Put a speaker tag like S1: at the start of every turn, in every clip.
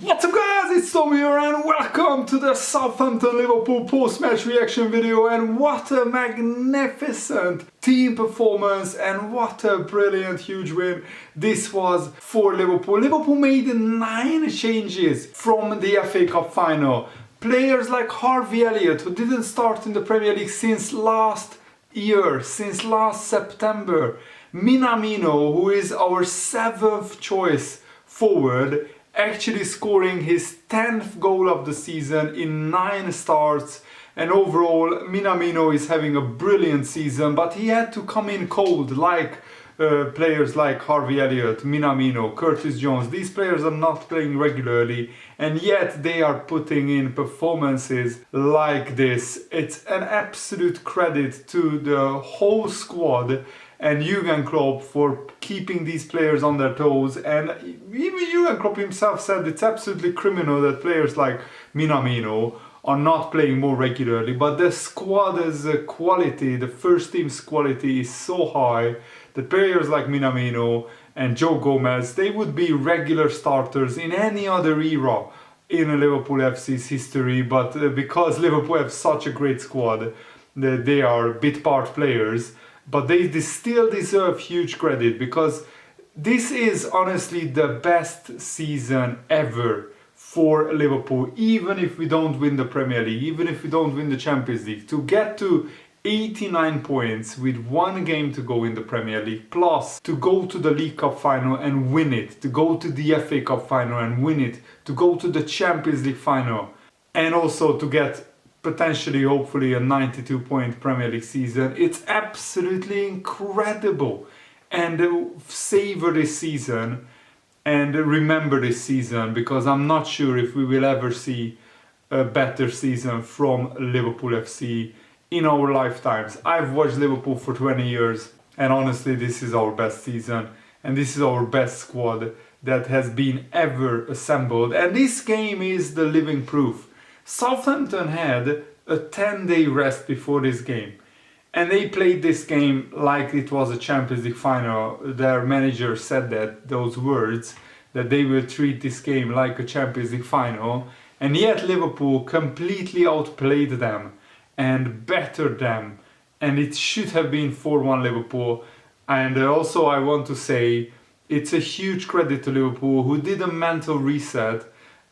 S1: What's up guys, it's Tom here and welcome to the Southampton Liverpool post-match reaction video. And what a magnificent team performance and what a brilliant huge win this was for Liverpool. Liverpool made 9 changes from the FA Cup final. Players like Harvey Elliott, who didn't start in the Premier League since last year, since last September. Minamino, who is our 7th choice forward, actually scoring his 10th goal of the season in 9 starts. And overall Minamino is having a brilliant season, but he had to come in cold like players like Harvey Elliott, Minamino, Curtis Jones. These players are not playing regularly and yet they are putting in performances like this. It's an absolute credit to the whole squad and Jurgen Klopp for keeping these players on their toes. And even Jurgen Klopp himself said it's absolutely criminal that players like Minamino are not playing more regularly. But the squad's quality, the first team's quality is so high that players like Minamino and Joe Gomez, they would be regular starters in any other era in Liverpool FC's history. But because Liverpool have such a great squad, they are bit part players. But they still deserve huge credit because this is honestly the best season ever for Liverpool. Even if we don't win the Premier League, even if we don't win the Champions League, to get to 89 points with 1 game to go in the Premier League, plus to go to the League Cup final and win it, to go to the FA Cup final and win it, to go to the Champions League final, and also to get potentially, hopefully, a 92-point Premier League season. It's absolutely incredible. And savor this season and remember this season, because I'm not sure if we will ever see a better season from Liverpool FC in our lifetimes. I've watched Liverpool for 20 years and honestly this is our best season and this is our best squad that has been ever assembled. And this game is the living proof. Southampton had a 10-day rest before this game and they played this game like it was a Champions League final. Their manager said those words, that they will treat this game like a Champions League final, and yet Liverpool completely outplayed them and bettered them, and it should have been 4-1 Liverpool. And also I want to say it's a huge credit to Liverpool, who did a mental reset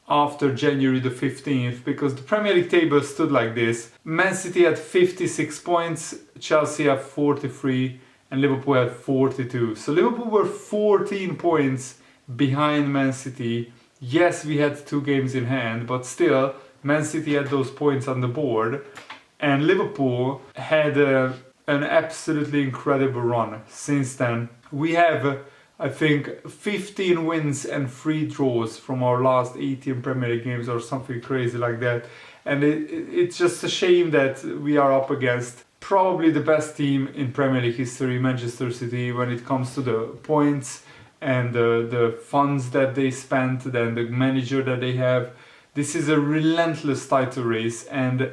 S1: after January the 15th, because the Premier League table stood like this. Man City had 56 points, Chelsea had 43 and Liverpool had 42. So Liverpool were 14 points behind Man City. Yes, we had 2 games in hand, but still Man City had those points on the board. And Liverpool had an absolutely incredible run since then. We have, I think, 15 wins and 3 draws from our last 18 Premier League games or something crazy like that. And it's just a shame that we are up against probably the best team in Premier League history, Manchester City, when it comes to the points and the funds that they spent and the manager that they have. This is a relentless title race, and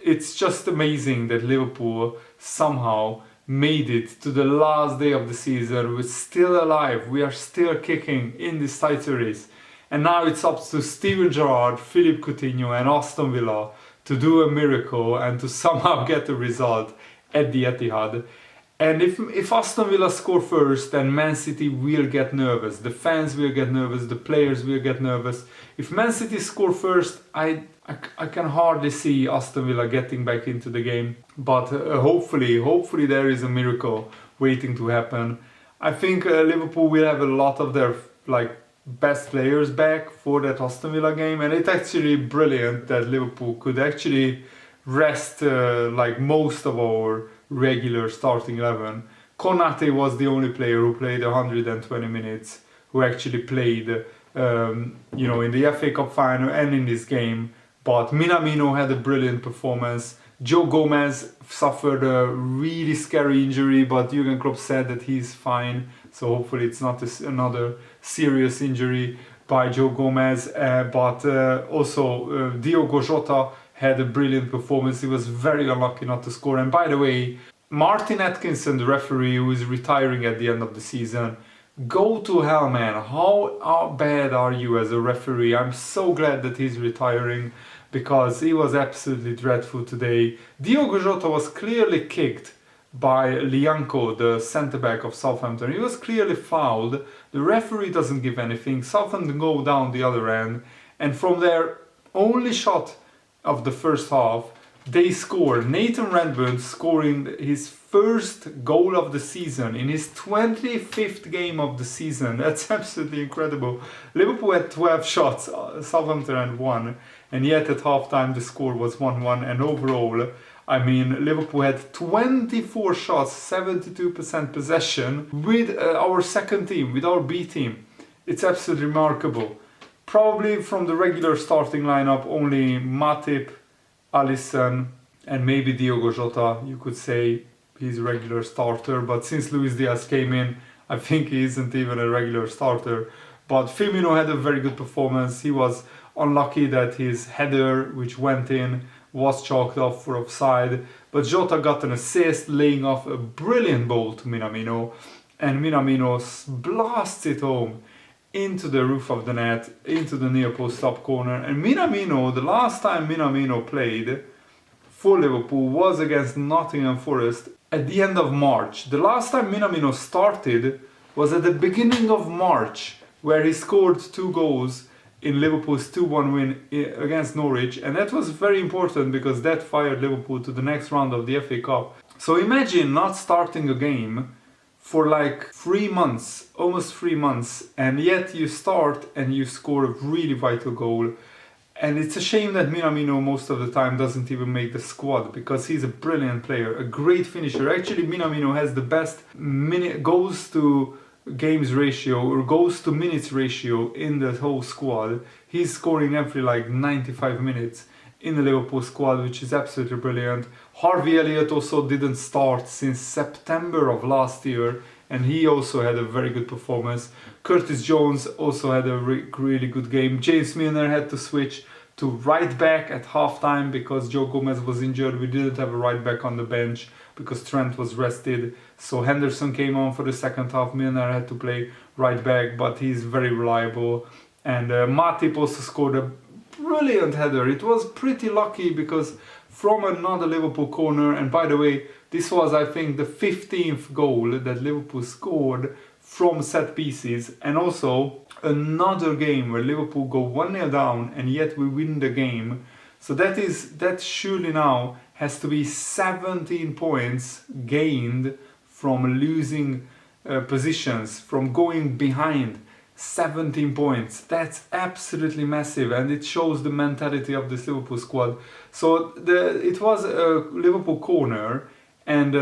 S1: it's just amazing that Liverpool somehow made it to the last day of the season. We're still alive, we are still kicking in this title race. And now it's up to Steven Gerrard, Philippe Coutinho and Aston Villa to do a miracle and to somehow get a result at the Etihad. And if Aston Villa score first, then Man City will get nervous, the fans will get nervous, the players will get nervous. If Man City score first, I can hardly see Aston Villa getting back into the game. But hopefully there is a miracle waiting to happen. I think Liverpool will have a lot of their best players back for that Aston Villa game, and it's actually brilliant that Liverpool could actually rest most of our regular starting 11. Konate was the only player who played 120 minutes, who actually played in the FA Cup final and in this game. But Minamino had a brilliant performance. Joe Gomez suffered a really scary injury, but Jurgen Klopp said that he's fine, so hopefully it's not another serious injury by Joe Gomez. But also Diogo Jota had a brilliant performance. He was very unlucky not to score. And by the way, Martin Atkinson, the referee, who is retiring at the end of the season, Go to hell, man. How bad are you as a referee? I'm so glad that he's retiring because he was absolutely dreadful today. Diogo Jota was clearly kicked by Lianco, the centre-back of Southampton. He was clearly fouled. The referee doesn't give anything. Southampton go down the other end. And from their only shot of the first half, they score. Nathan Redburn scoring his first goal of the season in his 25th game of the season. That's absolutely incredible. Liverpool had 12 shots, Southampton had 1, and yet at halftime the score was 1-1. And overall, I mean, Liverpool had 24 shots, 72% possession with our second team, with our B team. It's absolutely remarkable. Probably from the regular starting lineup, only Matip, Alisson and maybe Diogo Jota, you could say he's a regular starter, but since Luis Diaz came in, I think he isn't even a regular starter. But Firmino had a very good performance. He was unlucky that his header, which went in, was chalked off for offside, but Jota got an assist, laying off a brilliant ball to Minamino, and Minamino blasts it home into the roof of the net, into the near post top corner. And Minamino, the last time Minamino played for Liverpool was against Nottingham Forest at the end of March. The last time Minamino started was at the beginning of March, where he scored 2 goals in Liverpool's 2-1 win against Norwich, and that was very important because that fired Liverpool to the next round of the FA Cup. So imagine not starting a game for like 3 months, almost 3 months, and yet you start and you score a really vital goal. And it's a shame that Minamino most of the time doesn't even make the squad, because he's a brilliant player, a great finisher. Actually, Minamino has the best goals to games ratio or goals to minutes ratio in the whole squad. He's scoring every like 95 minutes in the Liverpool squad, which is absolutely brilliant. Harvey Elliott also didn't start since September of last year, and he also had a very good performance. Curtis Jones also had a really good game. James Milner had to switch to right back at halftime because Joe Gomez was injured. We didn't have a right back on the bench because Trent was rested. So Henderson came on for the second half. Milner had to play right back, but he's very reliable. And Matip also scored a brilliant header. It was pretty lucky because from another Liverpool corner, and by the way, this was, I think, the 15th goal that Liverpool scored from set pieces, and also another game where Liverpool go 1-0 down and yet we win the game. So that surely now has to be 17 points gained from losing positions, from going behind. 17 points. That's absolutely massive, and it shows the mentality of this Liverpool squad. So it was a Liverpool corner, and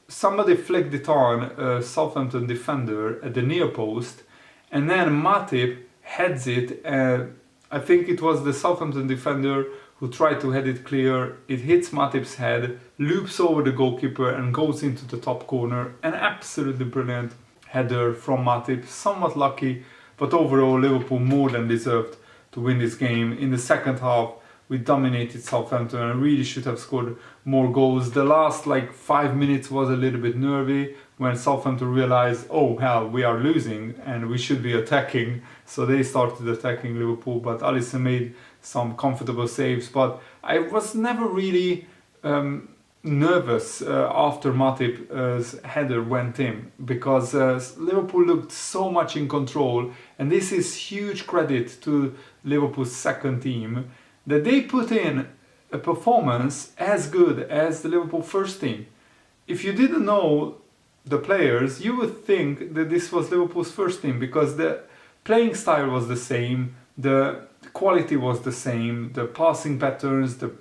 S1: somebody flicked it on a Southampton defender at the near post, and then Matip heads it. I think it was the Southampton defender who tried to head it clear. It hits Matip's head, loops over the goalkeeper and goes into the top corner. An absolutely brilliant header from Matip, somewhat lucky, but overall Liverpool more than deserved to win this game. In the second half, we dominated Southampton and really should have scored more goals. The last like 5 minutes was a little bit nervy when Southampton realized, oh hell, we are losing and we should be attacking. So they started attacking Liverpool, but Alisson made some comfortable saves. But I was never really nervous after Matip's header went in, because Liverpool looked so much in control, and this is huge credit to Liverpool's second team, that they put in a performance as good as the Liverpool first team. If you didn't know the players, you would think that this was Liverpool's first team, because the playing style was the same, the quality was the same, the passing patterns, the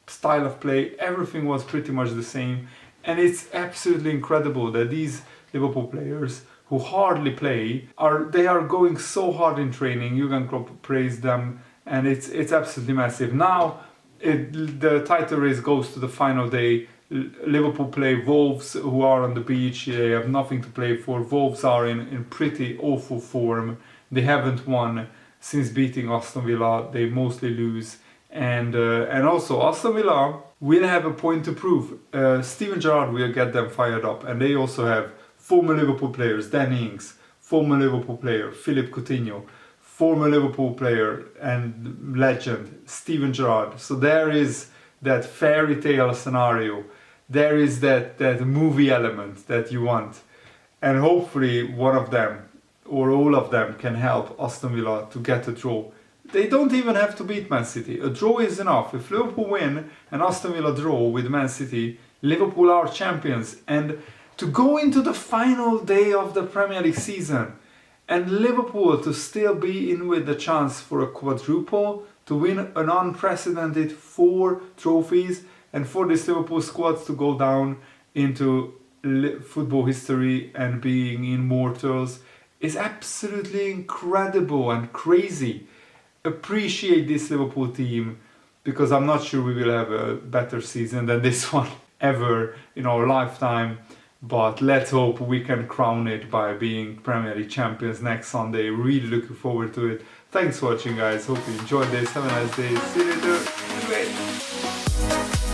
S1: style of play, everything was pretty much the same. And it's absolutely incredible that these Liverpool players who hardly play they are going so hard in training. Jurgen Klopp praised them, and it's absolutely massive. Now the title race goes to the final day. Liverpool play Wolves, who are on the beach. They have nothing to play for. Wolves are in pretty awful form. They haven't won since beating Aston Villa. They mostly lose. And also Aston Villa will have a point to prove. Steven Gerrard will get them fired up, and they also have former Liverpool players, Danny Ings, former Liverpool player Philippe Coutinho, former Liverpool player and legend Steven Gerrard. So there is that fairy tale scenario, there is that movie element that you want, and hopefully one of them or all of them can help Aston Villa to get a draw. They don't even have to beat Man City. A draw is enough. If Liverpool win and Aston Villa draw with Man City, Liverpool are champions. And to go into the final day of the Premier League season and Liverpool to still be in with the chance for a quadruple, to win an unprecedented 4 trophies, and for this Liverpool squad to go down into football history and being immortals is absolutely incredible and crazy. Appreciate this Liverpool team, because I'm not sure we will have a better season than this one ever in our lifetime. But let's hope we can crown it by being Premier League champions next Sunday. Really looking forward to it. Thanks for watching, guys. Hope you enjoyed this. Have a nice day. See you later. Bye.